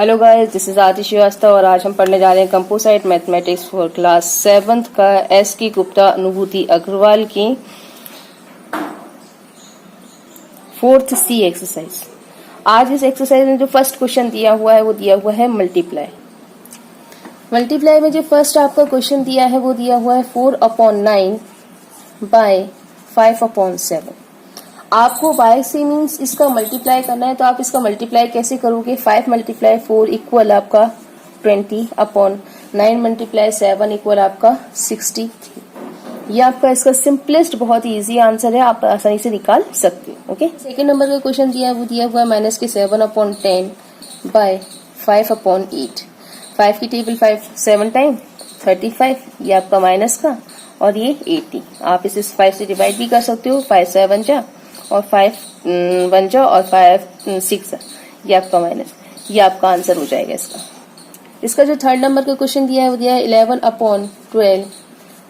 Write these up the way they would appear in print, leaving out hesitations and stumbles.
Hello guys, this is आतिश श्रीवास्तव और आज हम पढ़ने जा रहे हैं composite mathematics for class 7th का एस की गुप्ता अनुभूति अग्रवाल की 4th सी एक्सरसाइज। आज इस एक्सरसाइज में जो फर्स्ट क्वेश्चन दिया हुआ है वो दिया हुआ है मल्टीप्लाई। मल्टीप्लाई में जो फर्स्ट आपका क्वेश्चन दिया है वो दिया हुआ है 4/9 बाय 5/7। आपको बाय से मीन्स इसका मल्टीप्लाई करना है, तो आप इसका मल्टीप्लाई कैसे करोगे? 5 × 4 इक्वल आपका 20/9 × 7 इक्वल आपका 63। ये आपका इसका सिंपलेस्ट बहुत ही इजी आंसर है, आप आसानी से निकाल सकते हो। ओके, सेकंड नंबर का क्वेश्चन दिया है वो दिया हुआ है -7/10 बाय 5/8। 5 की टेबल 5 7 टाइम 35, ये आपका माइनस का और ये 80। आप इसे 5 से डिवाइड भी कर सकते हो, 5 7 जा और 5 1 जा और 5 6 जा, ये आपका माइनस, ये आपका आंसर हो जाएगा इसका। इसका जो थर्ड नंबर का क्वेश्चन दिया है वो दिया है 11/12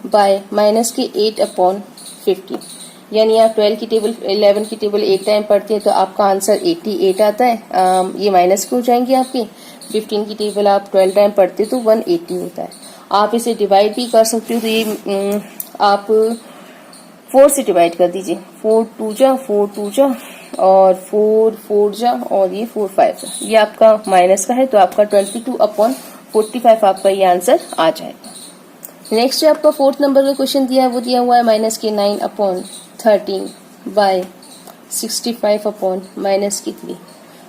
बाय -8/50। यानी आप 12 की टेबल 11 की टेबल 8 टाइम पढ़ते हैं तो आपका आंसर 88 आता है। ये माइनस के हो जाएंगे आपके। 15 की टेबल आप 12 टाइम पढ़ते तो 180 होता है। आप इसे डिवाइड भी कर सकते हो, तो ये आप 4 से डिवाइड कर दीजिए। 4 2 जा, 4 2 जा और 4 4 जा और ये 4 5 जा, ये आपका माइनस का है, तो आपका 22/45 आपका ये आंसर आ जाएगा। नेक्स्ट आपका फोर्थ नंबर का क्वेश्चन दिया है वो दिया हुआ है -9/13 बाय 65/-3।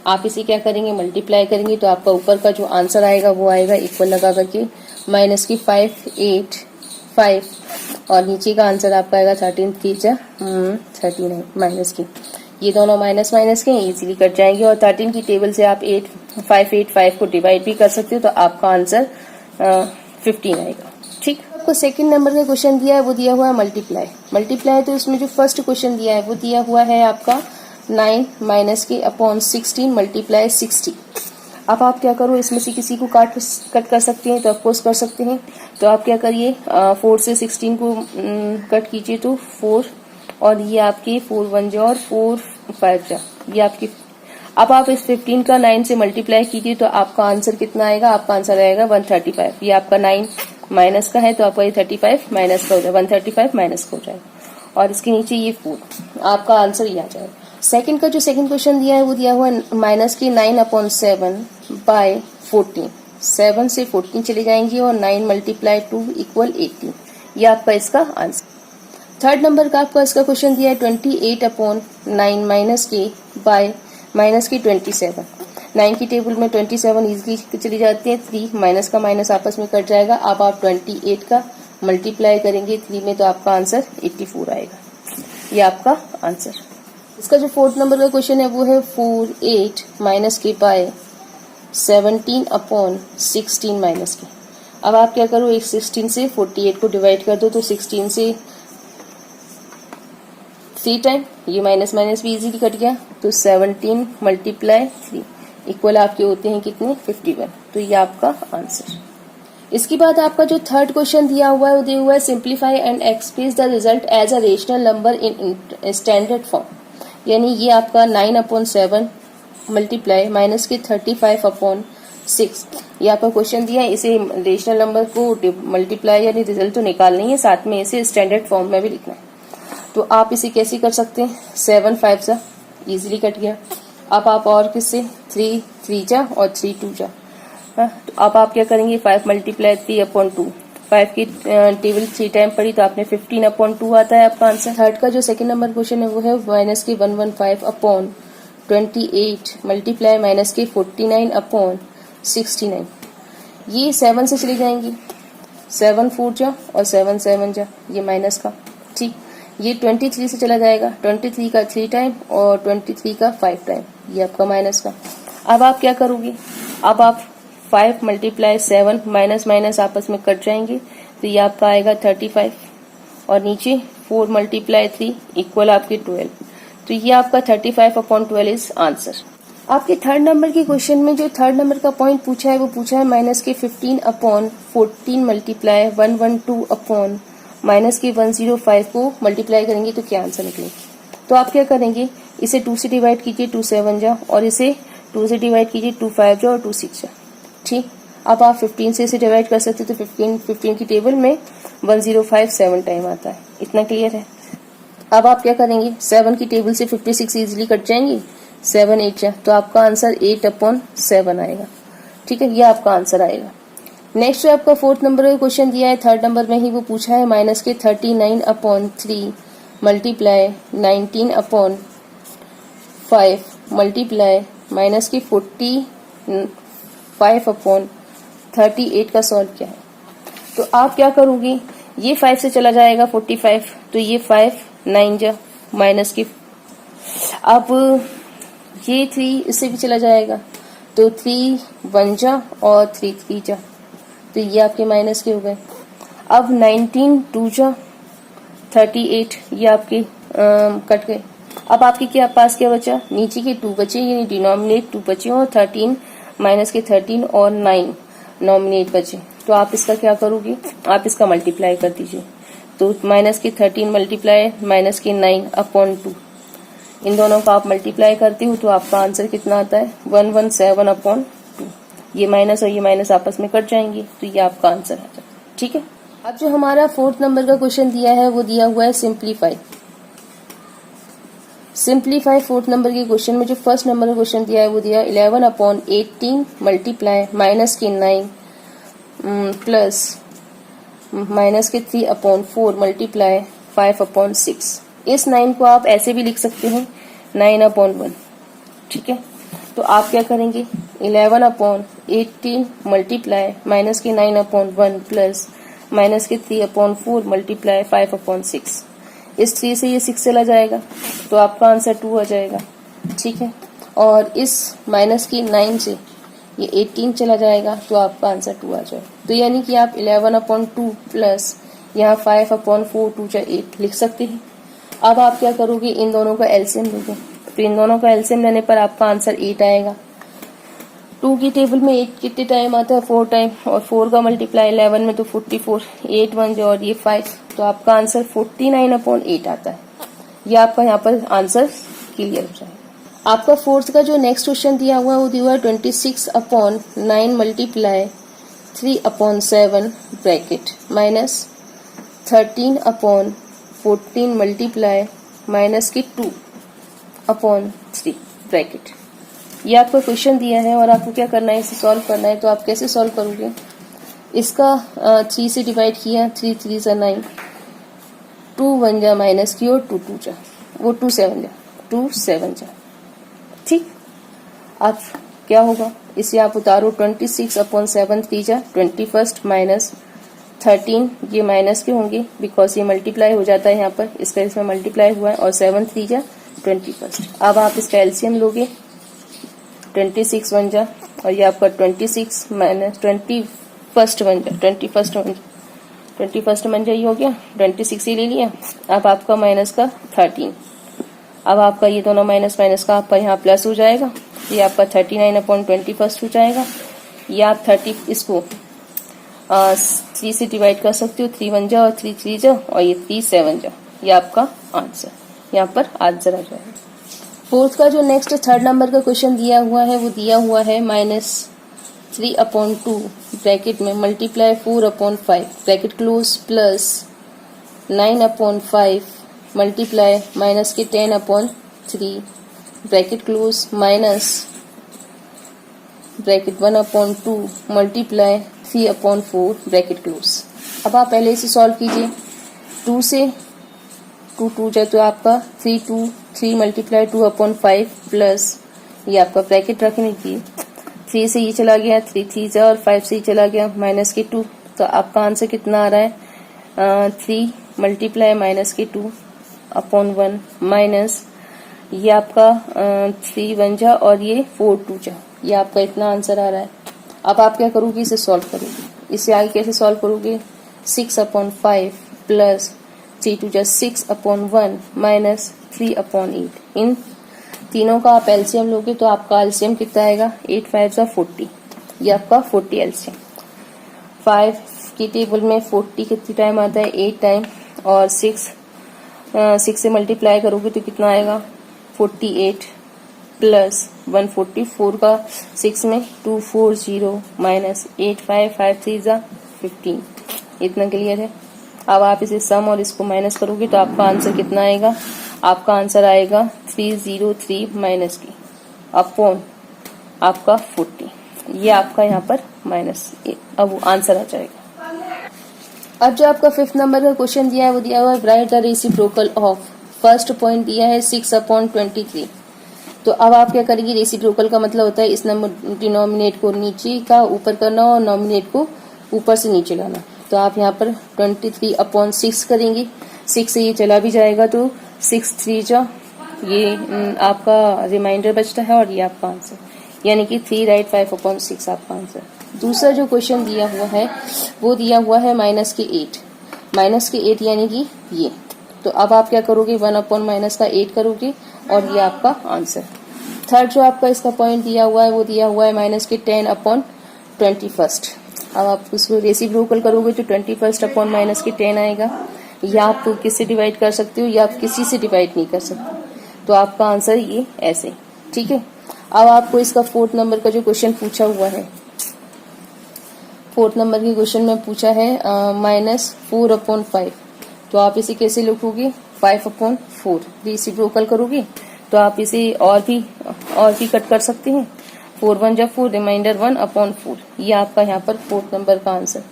आप इसे क्या करेंगे? मल्टीप्लाई करेंगे, तो आपका ऊपर का जो आंसर आएगा वो आएगा इक्वल लगा करके -5 8 5 और नीचे का आंसर आपका आएगा 13 3 जा 39 माइनस की। ये दोनों माइनस माइनस के इजीली कट जाएंगे और 13 की टेबल से आप 5 को डिवाइड भी कर सकते हो, तो आपका आंसर 15 आएगा। ठीक, आपको सेकंड नंबर का क्वेश्चन दिया है वो दिया हुआ है मल्टीप्लाई। मल्टीप्लाई तो इसमें जो फर्स्ट क्वेश्चन दिया है वो दिया हुआ है आपका 9 -16 मल्टीप्लाई 60। अब आप क्या करो, इसमें से किसी को कट कर सकते हैं, तो ऑफकोर्स कर सकते हैं। तो आप क्या करिए, 4 से 16 को कट कीजिए तो 4 और ये आपके 4 1 जा और 4 5 जा, ये आपकी। अब आप इस 15 का 9 से मल्टीप्लाई कीजिए तो आपका आंसर कितना आएगा? आपका आंसर आएगा 135। ये आपका 9 माइनस का है, तो आपका ये 35 माइनस का हो जाएगा, 135 माइनस का हो जाएगा और इसके नीचे ये 4, आपका आंसर ये आ जाएगा। सेकंड का जो सेकंड क्वेश्चन दिया है वो दिया हुआ -9/7 बाय 14। 7 से 14 चले जाएंगे और 9 × 2 इक्वल 18, ये आपका इसका आंसर। थर्ड नंबर का आपका इसका क्वेश्चन दिया है 28/9 बाय -27। 9 की टेबल में 27 इजीली चली जाती है, 3 माइनस का माइनस आपस में कट जाएगा। अब आप 28 का मल्टीप्लाई करेंगे 3 में तो आपका आंसर 84 आएगा, ये आपका आंसर। इसका जो फोर्थ नंबर का क्वेश्चन है वो है 48 माइनस के बाय 17/16 माइनस के। अब आप क्या करो, एक 16 से 48 को डिवाइड कर दो, तो 16 से 3 टाइम, ये माइनस माइनस भी इजीली कट गया, तो 17 × 3 इक्वल आपके होते हैं कितने? 51, तो ये आपका आंसर। इसके बाद आपका जो थर्ड क्वेश्चन दिया हुआ है वो दिया हुआ है simplify and express the result as a rational number in standard form. यानी ये आपका 9/7 मल्टीप्लाई माइनस के 35/6, ये आपका क्वेश्चन दिया है। इसे रेशनल नंबर को मल्टीप्लाई यानी रिजल्ट तो निकालना ही है, साथ में इसे स्टैंडर्ड फॉर्म में भी लिखना है। तो आप इसे कैसे कर सकते हैं? 7 5 जा, इजीली कट गया। अब आप और किससे? 3 3 जा और 3 2 जा। तो अब आप क्या करेंगे? 5 × 3/2। 5 की टेबल 3 टाइम पढ़ी तो आपने 15/2 आता है आपका आंसर। थर्ड का जो सेकंड नंबर क्वेश्चन है वो है -115/28 मल्टीप्लाई -49/69। ये 7 से चली जाएंगी, 7 4 जा और 7 7 जा, ये माइनस का। ठीक, ये 23 से चला जाएगा, 23 का 3 टाइम और 23 का 5 टाइम, ये आपका माइनस का। अब आप क्या करोगे? अब आप 5 × 7 माइनस माइनस आपस में कट जाएंगे, तो ये आपका आएगा 35 और नीचे 4 × 3 इक्वल आपके 12, तो ये आपका 35/12 इज आंसर। आपके थर्ड नंबर के क्वेश्चन में जो थर्ड नंबर का पॉइंट पूछा है वो पूछा है -15/14 मल्टीप्लाई 112 -105 को मल्टीप्लाई करेंगे तो क्या आंसर निकलेगा? तो आप क्या करेंगे? इसे 2 से डिवाइड कीजिए, 2 7 जा और इसे 2 से डिवाइड कीजिए, 2 5 जा और 2 6 जा। ठीक, अब आप 15 से इसे डिवाइड कर सकते हो, तो 15 की टेबल में 1057 टाइम आता है। इतना क्लियर है। अब आप क्या करेंगे, 7 की टेबल से 56 इजीली कट जाएंगी, 7 8 जा, तो आपका आंसर 8/7 आएगा। ठीक है, ये आपका आंसर आएगा। नेक्स्ट जो आपका 4th नंबर का क्वेश्चन दिया है, 3rd नंबर में ही वो पूछा है, माइनस के 39/3 मल्टीप्लाई 19/5 मल्टीप्लाई माइनस की 45/38 का सॉल्व क्या है। तो आप क्या करोगे, ये 5 से चला जाएगा 45, तो ये 5 9 जा माइनस की, अब ये 3 इससे भी चला जाएगा, तो 3 1 जा और 3 3 जा, तो ये आपके माइनस के हो गए। अब 19 2 जा 38, ये आपके कट गए। अब आपके क्या पास क्या बचा, नीचे के 2 बचे, यानी डिनोमिनेट 2 बचे, और 13 माइनस के 13 और 9 नॉमिनेट बचे। तो आप इसका क्या करोगे, आप इसका मल्टीप्लाई कर दीजिए। तो माइनस के 13 मल्टीप्लाई माइनस के 9/2, इन दोनों का आप मल्टीप्लाई करते हो तो आपका आंसर कितना आता है, 117/2। ये माइनस और ये माइनस आपस में कट जाएंगे, तो ये आपका आंसर आ जाएगा। ठीक है, अब जो हमारा 4th नंबर का क्वेश्चन दिया है, वो दिया हुआ है सिंप्लीफाई 4th नंबर के क्वेश्चन में जो 1st नंबर का क्वेश्चन दिया है, वो दिया 11/18 मल्टीप्लाई माइनस के 9 प्लस माइनस के 3/4 मल्टीप्लाई 5/6। इस 9 को आप ऐसे भी लिख सकते हैं 9/1। ठीक है, तो आप क्या करेंगे, 11/18 मल्टीप्लाई माइनस के 9/1 प्लस माइनस के 3/4 मल्टीप्लाई 5/6। इस 3 से ये 6 चला जाएगा, तो आपका आंसर 2 आ जाएगा। ठीक है, और इस माइनस की 9 से ये 18 चला जाएगा, तो आपका आंसर 2 आ जाएगा। तो यानी कि आप 11/2 प्लस यहाँ 5/4 2 जा 8 लिख सकते हैं। अब आप क्या करोगे, इन दोनों का एलसीएम लोगे, तो इन दोनों का एलसीएम लेने पर आपका आंसर 8 आएगा। 2 की टेबल में 8 कितने टाइम आता है, 4 टाइम, और 4 का मल्टीप्लाई 11 में तो 44, 8 1 जो और ये 5, तो आपका आंसर 49/8 आता है। ये आपका यहाँ पर आंसर क्लियर हो जाएगा। आपका 4th का जो नेक्स्ट क्वेश्चन दिया हुआ है, वो दिया हुआ है 26/9 multiply 3/7 bracket minus 13/14 multiply minus की 2/3 ब्रैकेट। ये आपको क्वेश्चन दिया है और आपको क्या करना है, इसे सॉल्व करना है। तो आप कैसे सॉल्व करोगे, इसका 3 से डिवाइड किया, 3 3 जा 9, 2 1 जा माइनस की और 2 2 जा, वो 2 7 जा, 2 7 जा। ठीक, अब क्या होगा, इसे आप उतारो, 26/7 3 जा 21 माइनस 13, ये माइनस के होंगे बिकॉज ये मल्टीप्लाई हो जाता है यहाँ पर, इसका इसमें मल्टीप्लाई हुआ है, और 7 3 जा 21। अब आप इसका एलसीएम लोगे, 26 1 जा, और ये आपका 26 माइनस 21 1 जा, 21 1 जा, ये हो गया, 26 ही ले लिया। अब आपका माइनस का 13, अब आपका ये दोनों माइनस माइनस का आपका यहाँ प्लस हो जाएगा, ये आपका 39/21 हो जाएगा। ये आप 30 इसको 3 से डिवाइड कर सकते हो, 3 1 जा और 3 3 जा, और ये 3 7 जा, ये आपका आंसर यहाँ पर आंसर आ जाएगा। 4th का जो नेक्स्ट 3rd नंबर का क्वेश्चन दिया हुआ है, वो दिया हुआ है -3/2 ब्रैकेट में multiply 4/5 bracket close plus 9/5 multiply minus के 10/3 bracket close minus bracket 1/2 multiply 3/4 bracket close. अब आप पहले इसे सॉल्व कीजिए, 2 से 2 2 जाए, तो आपका 3 मल्टीप्लाई 2/5 प्लस ये आपका ब्रैकेट रखने की, 3 से ये चला गया, 3 3 जा, और 5 से ये चला गया माइनस के 2, तो आपका आंसर कितना आ रहा है, 3 मल्टीप्लाई माइनस के 2/1 माइनस ये आपका 3 1 जा और ये 4 2 जा, ये आपका इतना आंसर आ रहा है। अब आप क्या करोगे, इसे सॉल्व करोगे। इसे आगे कैसे सॉल्व करोगे, 6/5 प्लस 3 2 जा 6/1 माइनस 3/8, इन तीनों का आप एलसीएम लोगे तो आपका एलसीएम कितना आएगा, 8 5 जा 40, ये आपका 40 एलसीएम। 5 की टेबल में 40 कितनी टाइम आता है, 8 टाइम, और 6 से मल्टीप्लाई करोगे तो कितना आएगा, 48 प्लस 144 का 6 में 240 माइनस 8 5 5 3 जा 15। इतना क्लियर है। अब आप इसे सम और इसको माइनस करोगे तो आपका आंसर कितना आएगा? आपका आंसर आएगा 303 माइनस की अपॉन आपका 40। ये आपका यहाँ पर माइनस अब आंसर आ जाएगा। अब जो आपका 5th नंबर का क्वेश्चन दिया है वो दिया हुआ है right the reciprocal of. First point दिया है 6/23। तो अब आप क्या करेंगे? रेसिप्रोकल का मतलब होता है इस नंबर डिनोमिनेट को नीचे का ऊपर करना और नॉमिनेट को ऊपर से नीचे लाना। तो आप यहाँ पर 23/6 करेंगे। 6 से ये चला भी जाएगा तो 6 3 जा ये आपका रिमाइंडर बचता है और ये आपका आंसर, यानी कि 3 राइट 5/6 आपका आंसर। दूसरा जो क्वेश्चन दिया हुआ है वो दिया हुआ है -8। -8 यानी कि ये। तो अब आप क्या करोगे? 1/-8 करोगे और ये आपका आंसर। थर्ड जो आपका इसका पॉइंट दिया हुआ है वो दिया हुआ है -10/21। अब आप उसको रेसिप्रोकल करोगे तो 21/-10 आएगा। या आप किससे डिवाइड कर सकते हो या आप किसी से डिवाइड नहीं कर सकते। तो आपका आंसर ये ऐसे, ठीक है। अब आपको इसका 4th नंबर का जो क्वेश्चन पूछा हुआ है, 4th नंबर के क्वेश्चन में पूछा है -4/5। तो आप इसे कैसे लिखोगे? 5/4 रेसिप्रोकल करोगे तो आप इसे और भी कट कर सकते हैं। 4 1 जा 4 रिमाइंडर 1/4। ये आपका यहाँ पर 4th नंबर का आंसर।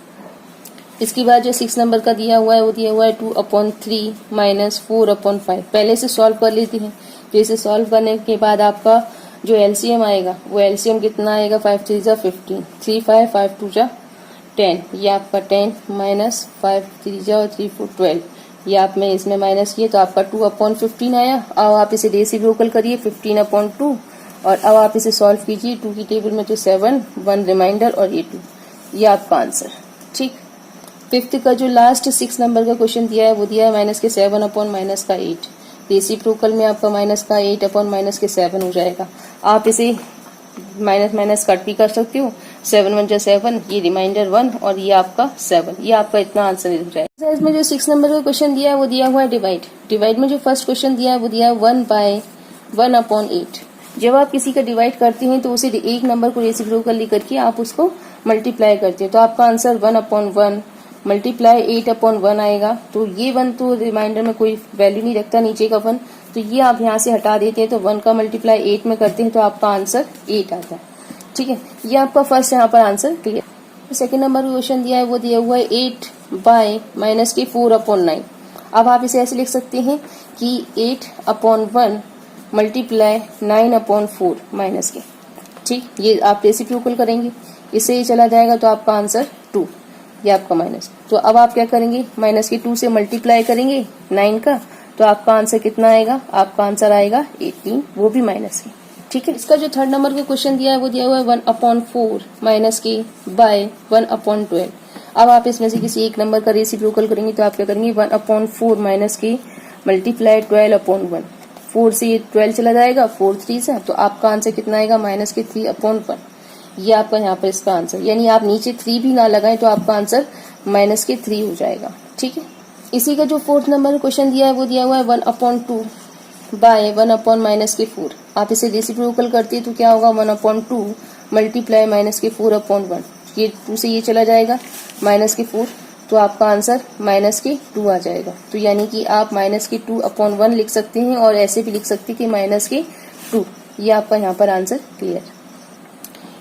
इसके बाद जो 6 नंबर का दिया हुआ है वो दिया हुआ है 2/3 -4/5। पहले से सॉल्व कर लेते हैं। तो इसे सॉल्व करने के बाद आपका जो एलसीएम आएगा वो एलसीएम कितना आएगा? 5 3 जा 15, 3 5 5 2 जा 10। ये आपका 10 माइनस 5 3 जा और 3 4 12। ये आप में इसमें माइनस किए तो आपका 2/15 आया। अब आप इसे रेसिप्रोकल करिए 15/2 और अब आप इसे सॉल्व कीजिए। 2 की टेबल में तो 7 1 रिमाइंडर और ये 2। ये आपका आंसर, ठीक। 5th का जो लास्ट 6 नंबर का क्वेश्चन दिया है वो दिया है -7/-8। रेसिप्रोकल में आपका -8/-7 हो जाएगा। आप इसे माइनस कट भी कर सकते हो। 7 1 जा 7, ये रिमाइंडर 1 और ये आपका 7। ये आपका इतना आंसर हो जाएगा। इसमें जो 6 नंबर का क्वेश्चन दिया है वो दिया हुआ है डिवाइड में जो फर्स्ट क्वेश्चन दिया है वो दिया है 1/1/8। जब आप किसी का डिवाइड करते हैं तो उसे एक नंबर को रेसिप्रोकल लेकर के आप उसको मल्टीप्लाई करते हैं। तो आपका आंसर 1/1 मल्टीप्लाई 8/1 आएगा। तो ये 1 तो रिमाइंडर में कोई वैल्यू नहीं रखता, नीचे का 1, तो ये आप यहाँ से हटा देते हैं। तो 1 का मल्टीप्लाई 8 में करते हैं तो आपका आंसर 8 आता है, ठीक है। ये आपका फर्स्ट यहाँ पर आंसर क्लियर। सेकंड नंबर का क्वेश्चन दिया है वो दिया हुआ है 8/-4/9। अब आप इसे ऐसे लिख सकते हैं कि 8/1 मल्टीप्लाई 9/4 माइनस के, ठीक। ये आप रेसिप्रोकल करेंगे, इससे ये चला जाएगा तो आपका आंसर 2। ये आपका माइनस। तो अब आप क्या करेंगे? माइनस के 2 से मल्टीप्लाई करेंगे 9 का तो आपका आंसर कितना आएगा? आपका आंसर आएगा 18, वो भी माइनस के, ठीक है। इसका जो 3rd नंबर का क्वेश्चन दिया है वो दिया हुआ है 1/4 माइनस के बाय 1/12। अब आप इसमें से किसी एक नंबर का रेसिप्रोकल करेंगे तो आप क्या करेंगे? 1/4 माइनस के मल्टीप्लाई 12/1। 4 से ये 12 चला जाएगा, 4 3 से, तो आपका आंसर कितना आएगा? माइनस के 3/1। ये आपका यहाँ पर इसका आंसर, यानी आप नीचे 3 भी ना लगाएं तो आपका आंसर माइनस के 3 हो जाएगा, ठीक है। इसी का जो 4th नंबर क्वेश्चन दिया है वो दिया हुआ है 1/2 बाय 1/-4। आप इसे रेसिप्रोकल करते हैं तो क्या होगा? 1/2 मल्टीप्लाई माइनस के 4/1। ये 2 से ये चला जाएगा, माइनस के 4, तो आपका आंसर माइनस के 2 आ जाएगा। तो यानी कि आप माइनस के 2/1 लिख सकते हैं और ऐसे भी लिख सकते हैं कि माइनस के 2। ये आपका यहाँ पर आंसर क्लियर।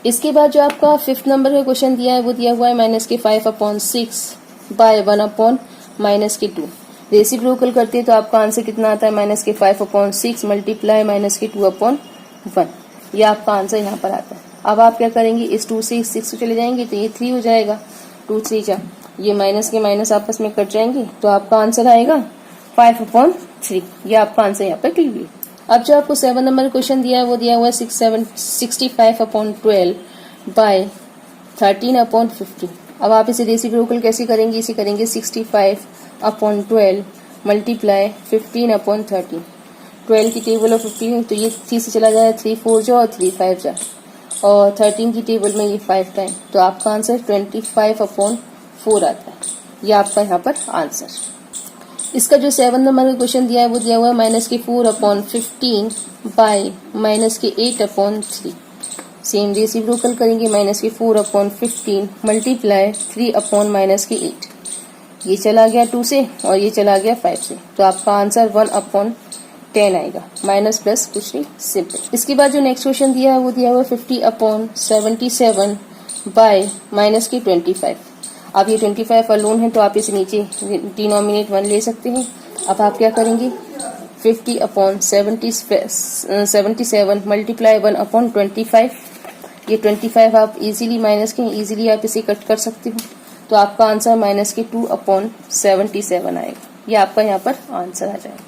इसके बाद जो आपका 5th नंबर का क्वेश्चन दिया है वो दिया हुआ है -5/6 बाय 1/-2। रेसिप्रोकल करते हैं तो आपका आंसर कितना आता है? -5/6 मल्टीप्लाई -2/1। ये आपका आंसर यहाँ पर आता है। अब आप क्या करेंगे? इस 2 से 6 चले जाएंगे तो ये 3 हो जाएगा। 2 3 जा, ये माइनस के माइनस आपस में कट जाएंगे तो आपका आंसर आएगा 5/3। ये आपका आंसर यहाँ पर क्लियर। अब जो आपको 7 नंबर क्वेश्चन दिया है वो दिया हुआ है 65/12 बाय 13/50। अब आप इसे रेसिप्रोकल कैसे करेंगे? इसे करेंगे 65/12 मल्टीप्लाई 15/13। 12 की टेबल और 15 तो ये 3 से चला जाए, 3 4 जा और 3 5 जा, और 13 की टेबल में ये 5 टाइम, तो आपका आंसर 25/4 आता है। ये आपका यहाँ पर आंसर। इसका जो 7 नंबर का क्वेश्चन दिया है वो दिया हुआ है माइनस के 4/15 बाय माइनस के 8/3। सेम रेसिप्रोकल करेंगे, माइनस के 4/15 मल्टीप्लाई 3 माइनस के 8। ये चला गया 2 से और ये चला गया 5 से, तो आपका आंसर 1/10 आएगा। माइनस प्लस कुछ नहीं, सिंपल। इसके बाद जो नेक्स्ट क्वेश्चन दिया है वो दिया हुआ 50/77 बाय माइनस के 25। अब ये 25 अलोन है तो आप इसे नीचे डिनोमिनेट 1 ले सकते हैं। अब आप क्या करेंगे, 50/77 मल्टीप्लाई 1/25। ये 25 आप इजीली माइनस के इजीली आप इसे कट कर सकते हो, तो आपका आंसर माइनस के 2/77 आएगा। ये आपका यहाँ पर आंसर आ जाएगा।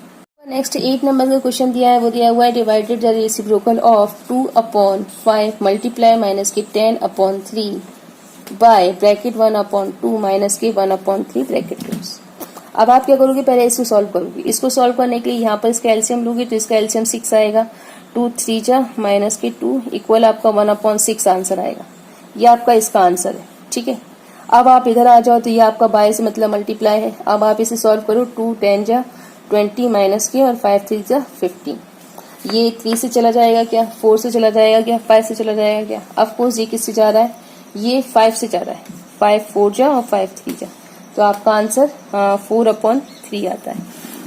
नेक्स्ट 8 नंबर का क्वेश्चन दिया है वो दिया हुआ है divided the reciprocal of 2/5 multiply minus के 10/3 बाय ब्रैकेट 1/2 माइनस के 1/3 ब्रैकेट क्लोज। अब आप क्या करोगे, पहले इसको सॉल्व करोगे। इसको सॉल्व करने के लिए यहाँ पर इसका एलसीएम लोगे तो इसका एलसीएम 6 आएगा। 2 3 जा माइनस के 2 इक्वल आपका 1/6 आंसर आएगा। ये आपका इसका आंसर है, ठीक है। अब आप इधर आ जाओ तो ये आपका बाय से मतलब मल्टीप्लाई है। अब आप इसे सॉल्व करो, 2 10 जा 20 माइनस के और 5 3 जा 15। ये 3 से चला जाएगा क्या, 4 से चला जाएगा क्या, 5 से चला जाएगा क्या। ऑफकोर्स ये किससे जा रहा है, ये 5 से जा रहा है। 5 4 जा और 5 3 जा, तो आपका आंसर 4/3 आता है।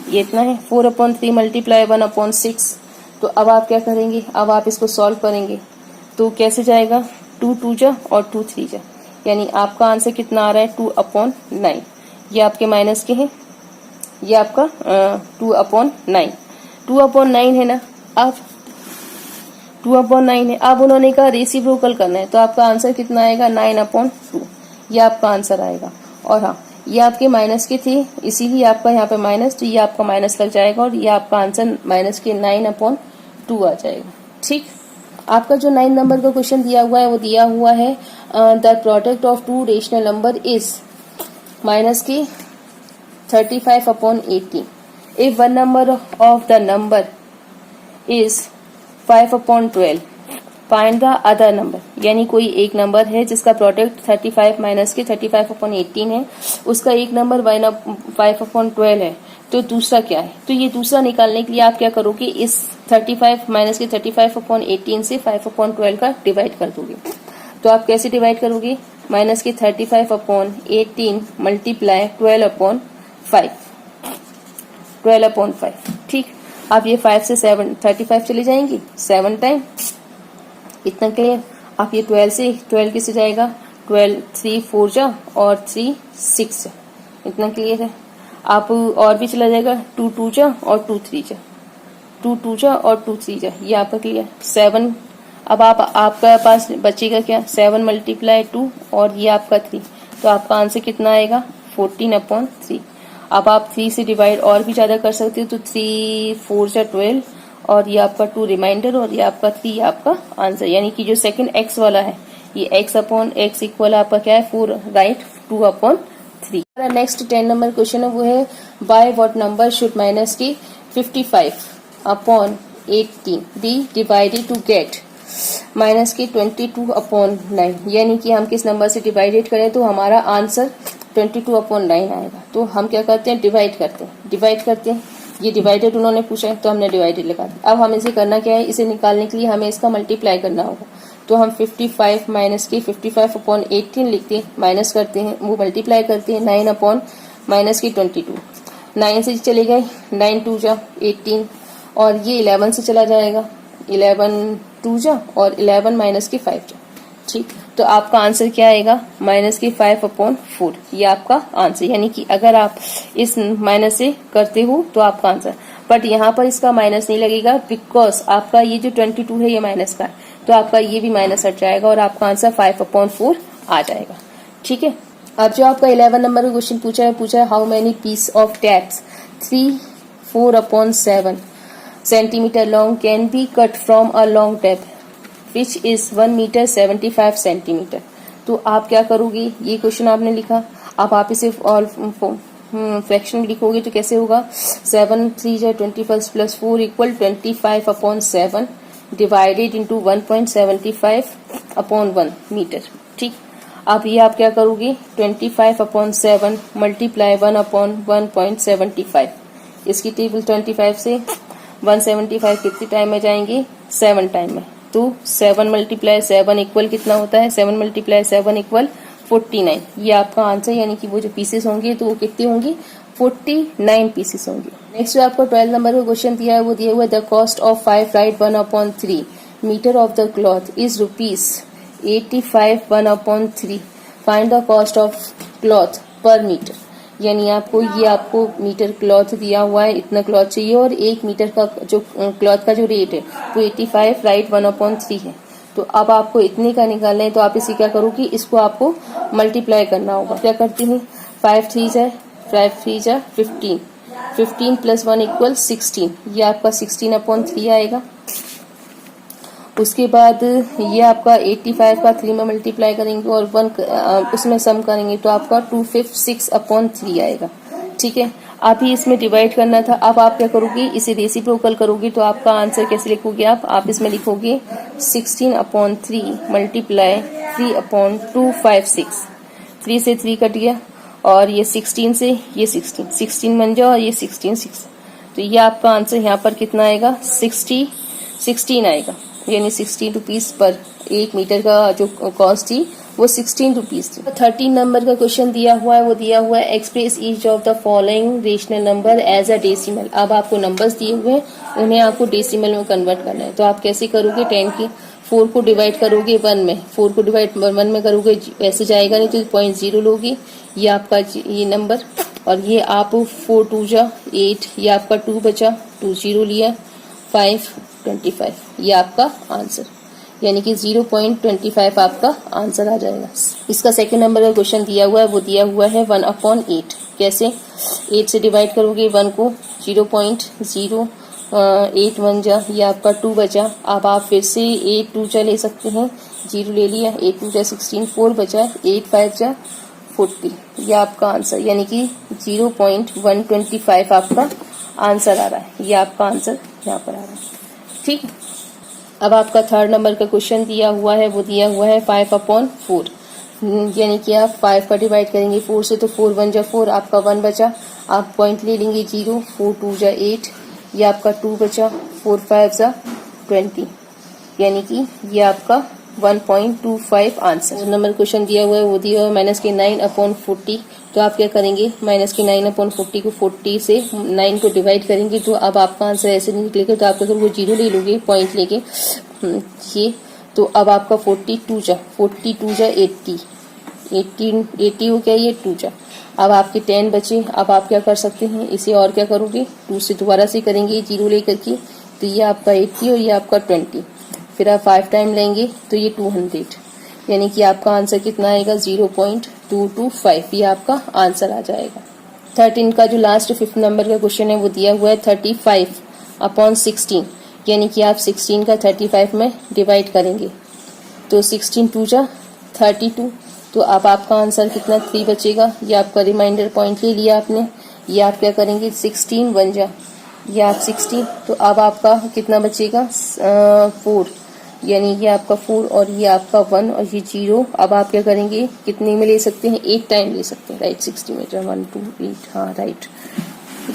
ये इतना है। 4/3 मल्टीप्लाई 1/6। तो अब आप क्या करेंगे, अब आप इसको सॉल्व करेंगे तो कैसे जाएगा, 2 2 जा और 2 3 जा, यानी आपका आंसर कितना आ रहा है 2/9। ये आपके माइनस के हैं, ये आपका 2/9। 2/9 है ना, अब 2/9 है। अब उन्होंने कहा रेसिप्रोकल करना है, तो आपका आंसर कितना आएगा 9/2। ये आपका आंसर आएगा। और हाँ, ये आपके माइनस के थे इसीलिए आपका यहाँ पे माइनस, तो ये आपका माइनस लग जाएगा और ये आपका आंसर माइनस के 9/2 आ जाएगा। ठीक, आपका जो 9 नंबर का क्वेश्चन दिया हुआ है वो दिया हुआ है the product of 2 rational number is minus के 35/18 if one number of the number is 5/12 find the other number. यानी कोई एक नंबर है जिसका प्रोडक्ट 35 माइनस के 35/18 है, उसका एक नंबर 5/12 है, तो दूसरा क्या है। तो ये दूसरा निकालने के लिए आप क्या करोगे, इस 35 माइनस के 35/18 से 5/12 का डिवाइड कर दोगे। तो आप कैसे डिवाइड करोगे, माइनस के 35/18 मल्टीप्लाई 12/5। ठीक, अब ये 5 से 7 35 चली जाएंगी 7 टाइम, इतना क्लियर। आप ये 12 से 12 किससे जाएगा, 12 3 4 जा और 3 6 जा, इतना क्लियर है। आप और भी चला जाएगा 2 2 जा और 2 3 जा, 2 2 जा और 2 3 जा, ये आपका क्लियर। 7 अब आपका पास बचेगा क्या, 7 मल्टीप्लाई 2 और ये आपका 3, तो आपका आंसर कितना आएगा 14/3। अब आप 3 से डिवाइड और भी ज्यादा कर सकते हो, तो 3 4 जा 12 और ये आपका 2 रिमाइंडर और ये आपका 3 आपका आंसर। यानी कि जो सेकंड x वाला है ये x/x इक्वल आपका क्या है 4, राइट, 2/3। नेक्स्ट 10 नंबर क्वेश्चन है वो है by what number should minus की 55/18 be divided to get minus की 22/9। यानी कि हम किस नंबर से डिवाइडेड करें तो हमारा आंसर 22/9 आएगा। तो हम क्या करते हैं, डिवाइड करते हैं। ये डिवाइडेड उन्होंने पूछा है तो हमने डिवाइडेड लगा दिया। अब हमें इसे करना क्या है, इसे निकालने के लिए हमें इसका मल्टीप्लाई करना होगा। तो हम 55 माइनस की 55/18 लिखते हैं, माइनस करते हैं, वो मल्टीप्लाई करते हैं 9 माइनस की 22। 9 से चले गए 9 2 जा 18 और ये 11 से चला जाएगा 11 2 जा और 11 माइनस की 5 जा। ठीक, तो आपका आंसर क्या आएगा माइनस की 5/4। ये आपका आंसर, यानी कि अगर आप इस माइनस से करते हो तो आपका आंसर, बट यहाँ पर इसका माइनस नहीं लगेगा बिकॉज आपका ये जो 22 है ये माइनस का है, तो आपका ये भी माइनस हट जाएगा और आपका आंसर 5/4 आ जाएगा। ठीक है, अब जो आपका 11 नंबर का क्वेश्चन पूछा है how many piece of tapes 3 4/7 centimetre long can be cut from a long tape which is 1 metre 75 centimetre. तो आप क्या करोगे, ये क्वेश्चन आपने लिखा, अब आप इसे फ्रैक्शन लिखोगे तो कैसे होगा, 7 3 जा 21 plus 4 equal 25/7 divided into 1.75/1 metre. ठीक, अब ये आप क्या करोगे 25/7 मल्टीप्लाई 1/1.75। इसकी टेबल 25 से 175 कितने टाइम में जाएंगे 7 टाइम में। तो 7 मल्टीप्लाई 7 इक्वल कितना होता है 7 मल्टीप्लाई 7 इक्वल 49। ये आपका आंसर, यानी कि वो जो पीसेस होंगे तो वो कितने होंगे 49 पीसेस होंगे। नेक्स्ट जो आपको 12 नंबर का क्वेश्चन दिया है वो दिया हुआ है the cost of 5 right 1/3 metre of the cloth is ₹85 1/3। Find the cost of cloth per metre. यानी आपको मीटर क्लॉथ दिया हुआ है, इतना क्लॉथ चाहिए और 1 मीटर का जो क्लॉथ का जो रेट है वो 85 राइट 1/3 है। तो अब आपको इतने का निकालना है, तो आप इसे क्या करोगे इसको आपको मल्टीप्लाई करना होगा। क्या करते हैं 5 3 जा 15, 15 + 1 = 16। ये आपका 16/3 आएगा। उसके बाद ये आपका 85 का 3 में मल्टीप्लाई करेंगे और 1 उसमें सम करेंगे तो आपका 256/3 आएगा। ठीक है, आप ही इसमें डिवाइड करना था। अब आप क्या करोगे इसे रेसिप्रोकल करोगे तो आपका आंसर कैसे लिखोगे आप इसमें लिखोगे 16/3 मल्टीप्लाई 3/256। 3 से 3 कट गया और ये 16 से ये 16 बन जाओ और ये 16 तो ये आपका आंसर यहाँ पर कितना आएगा 16 आएगा। यानी 16 रुपीज पर 1 मीटर का जो कॉस्ट थी वो 16 रुपीज थी। 13 नंबर का क्वेश्चन दिया हुआ है वो दिया हुआ है express each of the following rational number as a decimal. अब आपको नंबर्स दिए हुए हैं, उन्हें आपको डेसिमल में कन्वर्ट करना है। तो आप कैसे करोगे 10 की 4 को डिवाइड करोगे 1 में, 4 को डिवाइड 1 में करोगे ऐसे जाएगा नहीं तो 0.0 लोगे। ये आपका ये नंबर और ये आप 4 2 जा 8, ये आपका 2 बचा 2 0 लिया 5 25। ये आपका आंसर, यानी कि 0.25 आपका आंसर आ जाएगा। इसका सेकंड नंबर का क्वेश्चन दिया हुआ है वो दिया हुआ है 1/8। कैसे 8 से डिवाइड करोगे 1 को 0.08 1 जा, ये आपका 2 बचा। अब आप फिर से 8 2 जा ले सकते हैं, 0 ले लिया 8 2 जा 16 4 बचा 8 5 जा 40। ये आपका आंसर, यानी कि 0.125 आपका आंसर आ रहा है। ये आपका आंसर यहाँ पर आ रहा है। ठीक, अब आपका थर्ड नंबर का क्वेश्चन दिया हुआ है वो दिया हुआ है 5/4। यानी कि आप 5 का डिवाइड करेंगे 4 से तो 4 1 जा 4, आपका 1 बचा। आप पॉइंट ले लेंगे 0, 4 2 जा 8, ये आपका 2 बचा 4 5 जा 20। यानी कि ये आपका 1.25 आंसर। नंबर क्वेश्चन दिया हुआ है वो दिया हुआ है -9/40। तो आप क्या करेंगे -9/40 को 40 से 9 को डिवाइड करेंगे तो अब आपका आंसर ऐसे नहीं निकलेगा। तो आप अगर वो 0 ले लोगे पॉइंट लेके ये, तो अब आपका 42 जा 80 हो गया ये 2 जा। अब आपके 10 बचे। अब आप क्या कर सकते हैं इसे और क्या करोगे 2 से दोबारा से करेंगे 0 लेकर के, तो ये आपका 80 और ये आपका 20। फिर आप 5 टाइम लेंगे तो ये 200, यानी कि आपका आंसर कितना आएगा 0.225। ये आपका आंसर आ जाएगा। 13 का जो लास्ट 5th नंबर का क्वेश्चन है वो दिया हुआ है 35/16। यानी कि आप 16 का 35 में डिवाइड करेंगे तो 16 2 जा 32। तो अब आपका आंसर कितना 3 बचेगा। ये आपका रिमाइंडर पॉइंट ले लिया आपने। ये आप क्या करेंगे 16 1 जा, ये आप 16, तो अब आपका कितना बचेगा 4, यानी ये आपका 4 और ये आपका 1 और ये 0। अब आप क्या करेंगे कितने में ले सकते हैं 8 टाइम ले सकते हैं, राइट 60 में 1 2 8, हाँ राइट।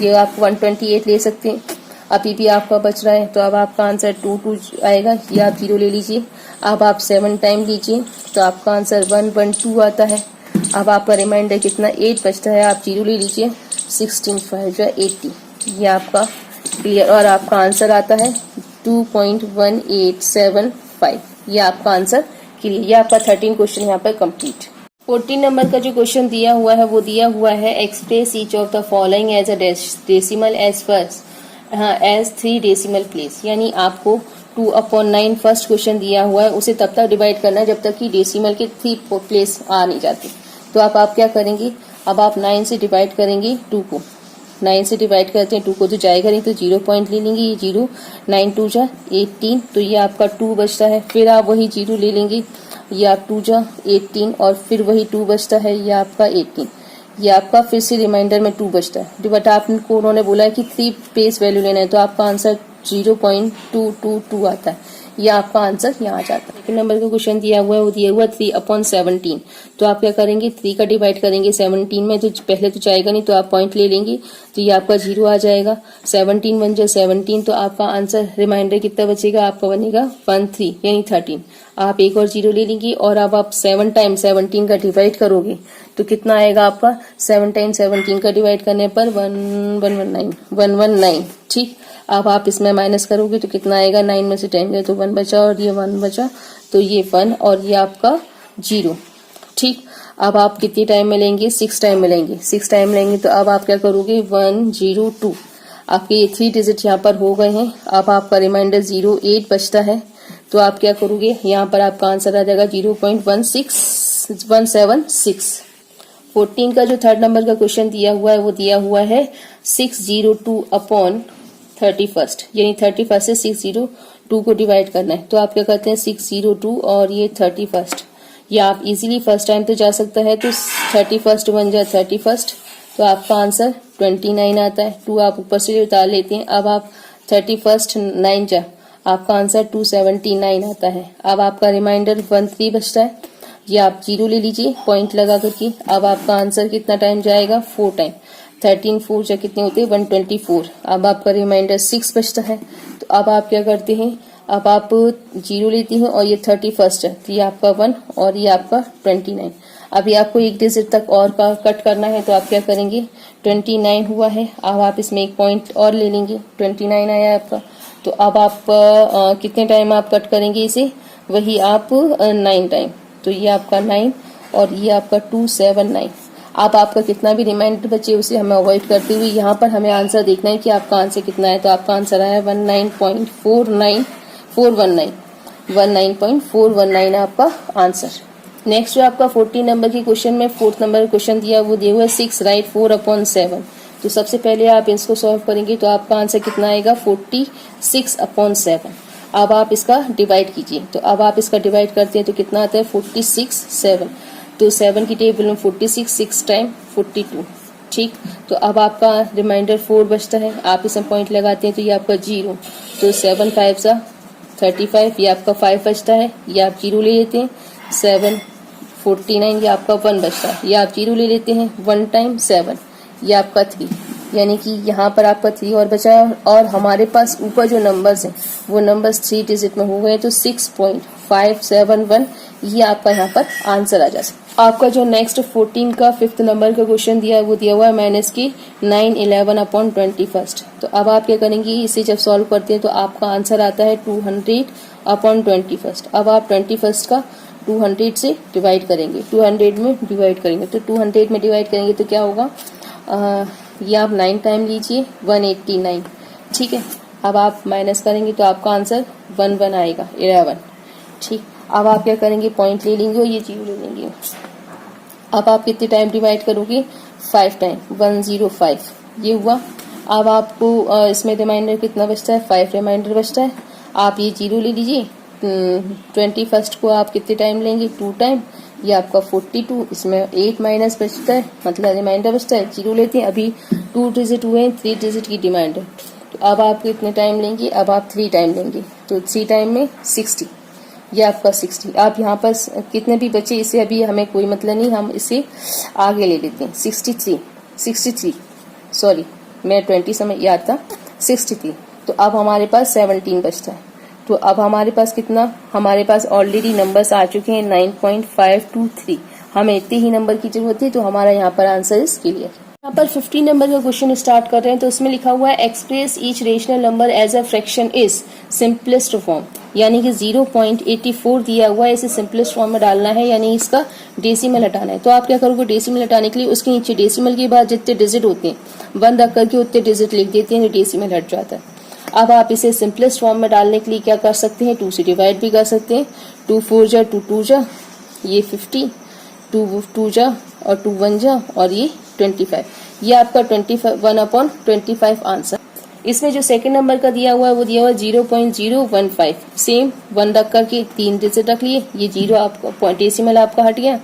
ये आप 128 ले सकते हैं। अभी भी आपका बच रहा है तो अब आपका आंसर 2 2 आएगा। ये आप 0 ले लीजिए। अब आप 7 टाइम लीजिए तो आपका आंसर 1 1 2 आता है। अब आपका रिमाइंडर कितना 8 बचता है, आप 0 ले लीजिए 16 5 या 80। ये आपका क्लियर और आपका आंसर आता है 2.1875। ये आपका आंसर क्लियर। ये आपका 13 क्वेश्चन यहाँ पर कंप्लीट। 14 नंबर का जो क्वेश्चन दिया हुआ है वो दिया हुआ है express each of the following as a decimal as first as 3 decimal place. यानी आपको 2/9 फर्स्ट क्वेश्चन दिया हुआ है उसे तब तक डिवाइड करना है जब तक कि डेसिमल के 3 प्लेस आ नहीं जाते। तो आप क्या करेंगे, अब आप 9 से डिवाइड करेंगे 2 को, 9 से डिवाइड करते हैं 2 को तो जाएगा नहीं तो 0 पॉइंट ले लेंगे, ये 0 9 2 जा 18, तो ये आपका 2 बचता है। फिर आप वही 0 ले लेंगे, ये आप 2 जा 18 और फिर वही 2 बचता है, ये आपका 18। ये आपका फिर से रिमाइंडर में 2 बचता है। बट आपको उन्होंने बोला है कि 3 प्लेस वैल्यू लेना है तो आपका आंसर 0.222 आता है। ये आपका आंसर यहाँ आ जाता है। सेकंड नंबर का क्वेश्चन दिया हुआ है, वो दिया हुआ 3/17। तो आप क्या करेंगे, 3 का डिवाइड करेंगे 17 में, तो पहले तो जाएगा नहीं, तो आप पॉइंट ले लेंगे, तो ये आपका 0 आ जाएगा। 17 1 जा 17, तो आपका आंसर रिमाइंडर कितना बचेगा, आपका बनेगा 13 यानी 13। आप एक और 0 ले लेंगे और अब आप 7 टाइम 17 का डिवाइड करोगे तो कितना आएगा आपका, 7 टाइम 17 का डिवाइड करने पर 119। ठीक, अब आप इसमें माइनस करोगे तो कितना आएगा, 9 में से 10 गए तो 1 बचा और ये 1 बचा, तो ये 1 और ये आपका 0। ठीक, अब आप कितने टाइम में लेंगे, 6 टाइम में लेंगे। 6 टाइम में लेंगे तो अब आप क्या करोगे, 102। आपके ये 3 डिजिट यहाँ पर हो गए हैं। अब आपका रिमाइंडर 08 बचता है, तो आप क्या करोगे, यहाँ पर आपका आंसर आ जाएगा 0.176। 14 का जो थर्ड नंबर का क्वेश्चन दिया हुआ है, वो दिया हुआ है 602/31, यानी 31 से 602 को डिवाइड करना है। तो आप क्या करते हैं, 602 और ये 31, या आप इजीली फर्स्ट टाइम तो जा सकता है, तो 31 बन जाए 31, तो आपका आंसर 29 आता है। 2 आप ऊपर से उतार लेते हैं, अब आप 31 9 जा, आपका आंसर 279 आता है। अब आपका रिमाइंडर 13 बचता है, ये आप 0 ले लीजिए पॉइंट लगा करके। अब आपका आंसर कितना टाइम जाएगा, 4 टाइम। 13 4 जा कितने होते हैं, 124। अब आपका रिमाइंडर 6 बचता है, तो अब आप क्या करते हैं, अब आप 0 लेते हैं और ये 31 है, तो ये आपका 1 और ये आपका 29। अभी आपको एक डिजिट तक और का कट करना है, तो आप क्या करेंगे, 29 हुआ है, अब आप इसमें एक पॉइंट और ले लेंगे, 29 आया आपका। तो अब आप कितने टाइम आप कट करेंगे इसे, वही आप 9 टाइम, तो ये आपका 9 और ये आपका 279। अब आपका कितना भी रिमाइंडर बचे उसे हमें अवॉइड करते हुए यहाँ पर हमें आंसर देखना है कि आपका आंसर कितना है। तो आपका आंसर आया 19.419 आपका आंसर। नेक्स्ट जो आपका 14 नंबर के क्वेश्चन में 4th नंबर क्वेश्चन दिया वो दिया हुआ है 6 राइट 4/7। तो सबसे पहले आप इसको सॉल्व करेंगे तो आपका आंसर कितना आएगा, 46/7। अब आप इसका डिवाइड कीजिए, तो अब आप इसका डिवाइड करते हैं तो कितना आता है, 46 7। तो 7 की टेबल में 46 6 टाइम 42। ठीक, तो अब आपका रिमाइंडर 4 बचता है, आप इसमें पॉइंट लगाते हैं तो ये आपका 0, तो 7 5 सा 35, ये आपका 5 बचता है, ये आप 0 ले लेते हैं। 7 49, ये आपका 1 बचता है, ये आप 0 ले लेते हैं। 1 टाइम 7, ये आपका 3, यानी कि यहाँ पर आपका 3 और बचा है। और हमारे पास ऊपर जो नंबर्स हैं वो नंबर्स 3 डिजिट में हो गए, तो 6.571 ये आपका यहाँ पर आंसर आ जा सकता है। आपका जो नेक्स्ट 14 का 5th नंबर का क्वेश्चन दिया है वो दिया हुआ है माइनस की 911/21। तो अब आप क्या करेंगे, इसे जब सॉल्व करते हैं तो आपका आंसर आता है 200/21। अब आप 21 का 200 से डिवाइड करेंगे, 200 में डिवाइड करेंगे, तो 200 में डिवाइड करेंगे तो क्या होगा, ये आप 9 टाइम लीजिए 189। ठीक है, अब आप माइनस करेंगे तो आपका आंसर 11 आएगा 11। ठीक, अब आप क्या करेंगे, पॉइंट ले लेंगे और ये 0 ले लेंगे। अब आप कितने टाइम डिवाइड करोगे, 5 टाइम 105, ये हुआ। अब आपको इसमें रिमाइंडर कितना बचता है, 5 रिमाइंडर बचता है। आप ये 0 ले लीजिए। 21 को आप कितने टाइम लेंगे, 2 टाइम, ये आपका 42, इसमें 8 माइनस बचता है, मतलब रिमाइंडर बचता है, 0 लेते हैं। अभी 2 डिजिट हुए हैं, 3 डिजिट की रिमाइंडर, तो अब आप कितने टाइम लेंगे, अब आप 3 टाइम लेंगे, तो 3 टाइम में 60, ये आपका 60। आप यहाँ पर कितने भी बचे इसे अभी हमें कोई मतलब नहीं, हम इसे आगे ले लेते हैं। 63 सॉरी मैं 20 समय याद था, 63। तो अब हमारे पास 17 बचता है। तो अब हमारे पास कितना, हमारे पास ऑलरेडी नंबर्स आ चुके हैं 9.523। हमें इतने ही नंबर की जरूरत है, तो हमारा यहाँ पर आंसर इज क्लियर। यहाँ पर 15 नंबर का क्वेश्चन स्टार्ट कर रहे हैं, तो इसमें लिखा हुआ है express each rational number as a fraction is simplest form, यानी कि 0.84 दिया हुआ है, इसे सिंपलेस्ट फॉर्म में डालना है, यानी इसका डेसिमल हटाना है। तो आप क्या करोगे, डेसिमल हटाने के लिए उसके नीचे डेसिमल के बाद जितने डिजिट होते हैं 1 रख करके उतने डिजिट लिख देते हैं, तो डेसिमल हट जाता है। अब आप इसे सिंपलेस्ट फॉर्म में डालने के लिए क्या कर सकते हैं, 2 से डिवाइड भी कर सकते हैं। 2 4 जा 2 2 जा, ये 50, 2 2 जा और 2 1 जा और ये 25, ये आपका 21/25 आंसर। इसमें जो सेकंड नंबर का दिया हुआ है वो दिया हुआ है 0.015, सेम 1 रख करके 3 डिजिट रख लिए, ये 0 आपका डेसिमल आपका हट गया।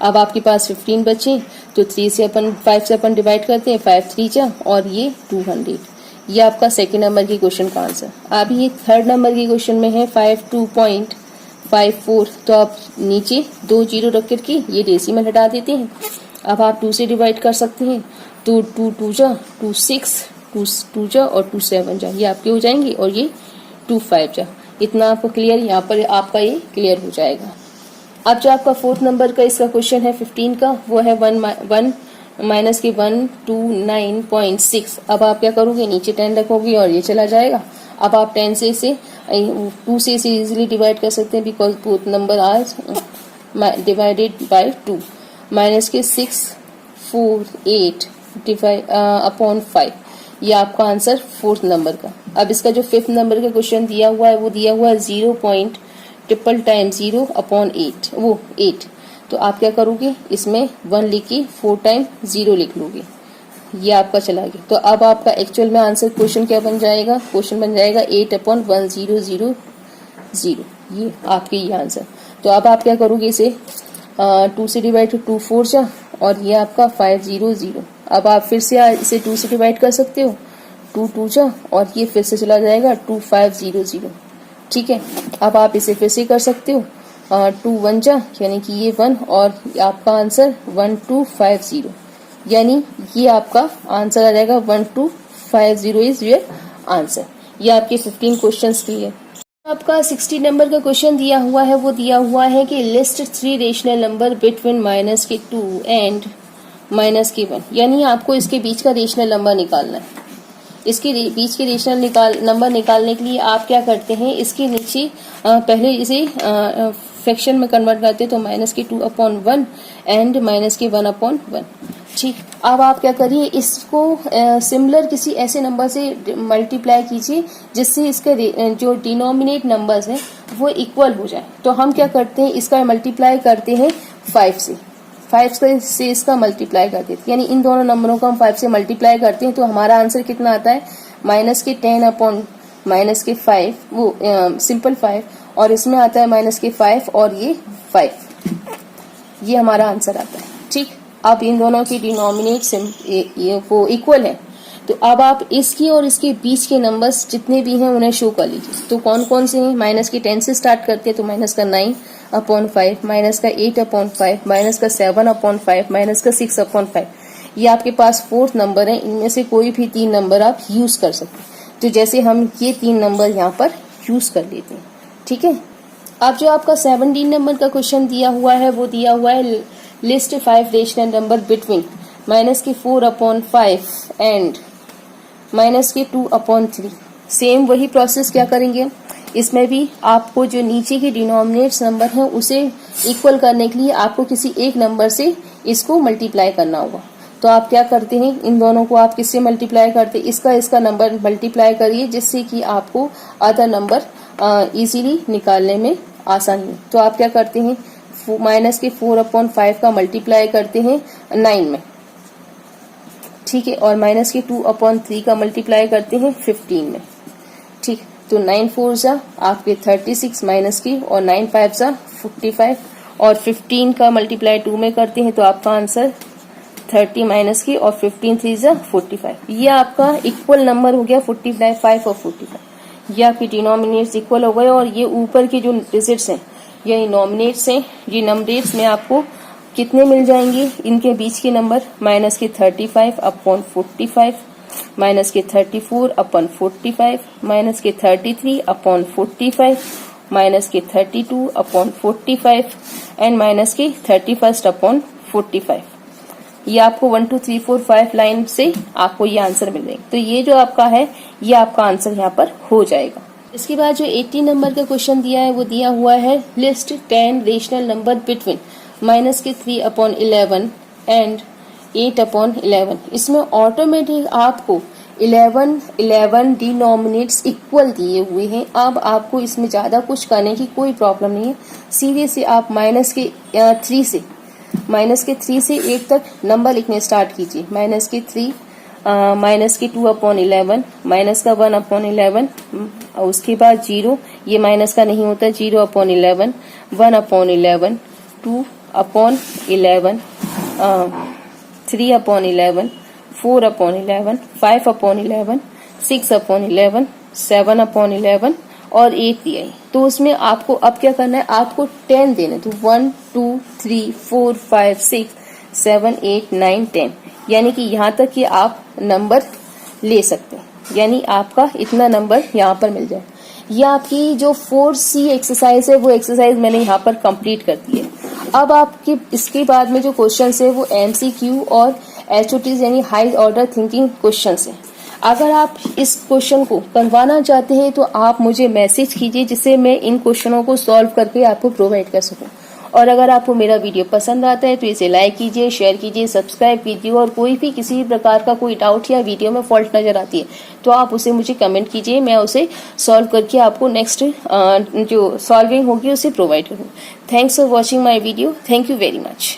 अब आपके पास 15 बचे, तो 5 से अपन डिवाइड करते हैं, 5 3 जा और ये 200, ये आपका सेकंड नंबर की क्वेश्चन का आंसर। अब ये थर्ड नंबर की क्वेश्चन में है 52.54, तो आप नीचे 2 जीरो रख करके ये डेसिमल हटा देते हैं। अब आप 2 से डिवाइड कर सकते हैं, तो 2 2 जा 2 6, 2 2 जा और 2 7 जा, ये आपके हो जाएंगे, और ये 2 5 जा। इतना आपको क्लियर, यहाँ पर आपका ये क्लियर हो जाएगा। अब जो आपका फोर्थ नंबर का इसका क्वेश्चन है 15 का, वो है 1 माइनस के 129.6। अब आप क्या करोगे, नीचे 10 रखोगे और ये चला जाएगा। अब आप 10 से इसे 2 से इसे इजीली डिवाइड कर सकते हैं, because both number are divided by 2। Minus के 6 4 8 डिवाइड अपॉन 5, ये आपका आंसर फोर्थ नंबर का। अब इसका जो फिफ्थ नंबर का क्वेश्चन दिया हुआ है, वो दिया हुआ है 0.000 अपॉन 8, वो 8। तो आप क्या करोगे, इसमें 1 लिख के 4 टाइम 0 लिख लोगे, ये आपका चला गया। तो अब आपका एक्चुअल में आंसर क्वेश्चन क्या बन जाएगा, क्वेश्चन बन जाएगा 8/1000, ये आपके ये आंसर। तो अब आप क्या करोगे, इसे 2 से डिवाइड, 2 4 जा, और ये आपका 500। अब आप फिर से इसे 2 से डिवाइड कर सकते हो, 2 2 जा, और ये फिर से चला जाएगा 2500। ठीक है, अब आप इसे फिर से कर सकते हो, 2 1 जा, यानी कि ये 1, और आपका आंसर 1250, यानी ये आपका आंसर आ जाएगा 1250 इज योर आंसर। ये आपके 15 क्वेश्चंस की है। आपका 60 नंबर का क्वेश्चन दिया हुआ है, वो दिया हुआ है कि list 3 rational number between minus के 2 एंड माइनस के 1, यानी आपको इसके बीच का रेशनल नंबर निकालना है। इसके बीच के रेशनल नंबर निकालने के लिए आप क्या करते हैं, इसके नीचे पहले इसे फ्रैक्शन में कन्वर्ट करते हैं, तो माइनस के 2/1 एंड माइनस के 1/1। ठीक, अब आप क्या करिए, इसको सिमिलर किसी ऐसे नंबर से मल्टीप्लाई कीजिए जिससे इसके जो डिनोमिनेट नंबर्स हैं वो इक्वल हो जाए। तो हम क्या करते हैं, इसका मल्टीप्लाई करते हैं 5 से, 5 से इसका मल्टीप्लाई कर देते हैं, यानी इन दोनों नंबरों को हम 5 से मल्टीप्लाई करते हैं। तो हमारा आंसर कितना आता है, माइनस के 10 अपॉन माइनस के 5, वो सिंपल 5, और इसमें आता है माइनस के 5 और ये 5, ये हमारा आंसर आता है। ठीक, अब इन दोनों की डिनोमिनेट वो इक्वल है, तो अब आप इसकी और इसके बीच के नंबर्स जितने भी हैं उन्हें शो कर लीजिए। तो कौन कौन से हैं, माइनस के 10 से स्टार्ट करते हैं, तो माइनस का 9/5, माइनस का 8/5, माइनस का 7/5, माइनस का 6/5। ये आपके पास फोर्थ नंबर है, इनमें से कोई भी 3 नंबर आप यूज कर सकते हैं। तो जैसे हम ये 3 नंबर यहाँ पर यूज कर लेते हैं। ठीक है, अब जो आपका 17 नंबर का क्वेश्चन दिया हुआ है, वो दिया हुआ है list 5 rational number between minus के 4/5 एंड माइनस के 2/3। सेम वही प्रोसेस क्या करेंगे, इसमें भी आपको जो नीचे के डिनोमिनेट्स नंबर है उसे इक्वल करने के लिए आपको किसी एक नंबर से इसको मल्टीप्लाई करना होगा। तो आप क्या करते हैं, इन दोनों को आप किससे मल्टीप्लाई करते हैं, इसका नंबर मल्टीप्लाई करिए, जिससे कि आपको अदर नंबर इजीली निकालने में आसानी हो। तो आप क्या करते हैं, माइनस के 4/5 का मल्टीप्लाई करते हैं 9 में, ठीक है, और माइनस के 2/3 का मल्टीप्लाई करते हैं 15 में। ठीक, तो 9 4 जा आपके 36 माइनस की, और 9 5 जा 45, और 15 का मल्टीप्लाई 2 में करते हैं, तो आपका आंसर 30 माइनस की, और 15 3 जा 45। ये आपका इक्वल नंबर हो गया 45, 5 और 45। ये आपके डिनोमिनेट्स इक्वल हो गए, और ये ऊपर के जो डिजिट्स हैं, ये नॉमिनेट्स हैं, ये नंबरेट्स में आपको कितने मिल जाएंगे, इनके बीच के नंबर माइनस के 35/45, माइनस के 34/45, माइनस के 33/45, माइनस के 32/45 एंड माइनस के 31/45। ये आपको 1 2 3 4 5 लाइन से आपको ये आंसर मिल जाएगा। तो ये जो आपका है, ये आपका आंसर यहाँ पर हो जाएगा। इसके बाद जो 18 नंबर का क्वेश्चन दिया है, वो दिया हुआ है list 10 rational number between minus के 3/11 एंड 8/11। इसमें ऑटोमेटिक आपको 11 डिनोमिनेट्स इक्वल दिए हुए हैं। अब आपको इसमें ज्यादा कुछ करने की कोई प्रॉब्लम नहीं है, सीधे से आप माइनस के 3 से 8 तक नंबर लिखने स्टार्ट कीजिए। माइनस के 3, माइनस के 2/11, माइनस का 1/11, और उसके बाद 0, ये माइनस का नहीं होता, 0/11, 1/11, 2/11, 3/11, 4/11, 5/11, 6/11, 7/11 और 8 दिया है। तो उसमें आपको अब क्या करना है, आपको 10 देने, तो 1 2 3 4 5 6 7 8 9 10, यानी कि यहाँ तक कि आप नंबर ले सकते हैं, यानी आपका इतना नंबर यहाँ पर मिल जाए। ये आपकी जो 4C एक्सरसाइज है वो एक्सरसाइज मैंने यहाँ पर कंप्लीट कर दी है। अब आपके इसके बाद में जो क्वेश्चन है वो MCQ और HOTs यानी हाई ऑर्डर थिंकिंग क्वेश्चन है। अगर आप इस क्वेश्चन को करवाना चाहते हैं तो आप मुझे मैसेज कीजिए, जिससे मैं इन क्वेश्चनों को सॉल्व करके आपको प्रोवाइड कर सकूं। और अगर आपको मेरा वीडियो पसंद आता है तो इसे लाइक कीजिए, शेयर कीजिए, सब्सक्राइब कीजिए, और कोई भी किसी भी प्रकार का कोई डाउट या वीडियो में फॉल्ट नजर आती है तो आप उसे मुझे कमेंट कीजिए, मैं उसे सॉल्व करके आपको नेक्स्ट जो सॉल्विंग होगी उसे प्रोवाइड करूँ। Thanks for watching my video. Thank you very much.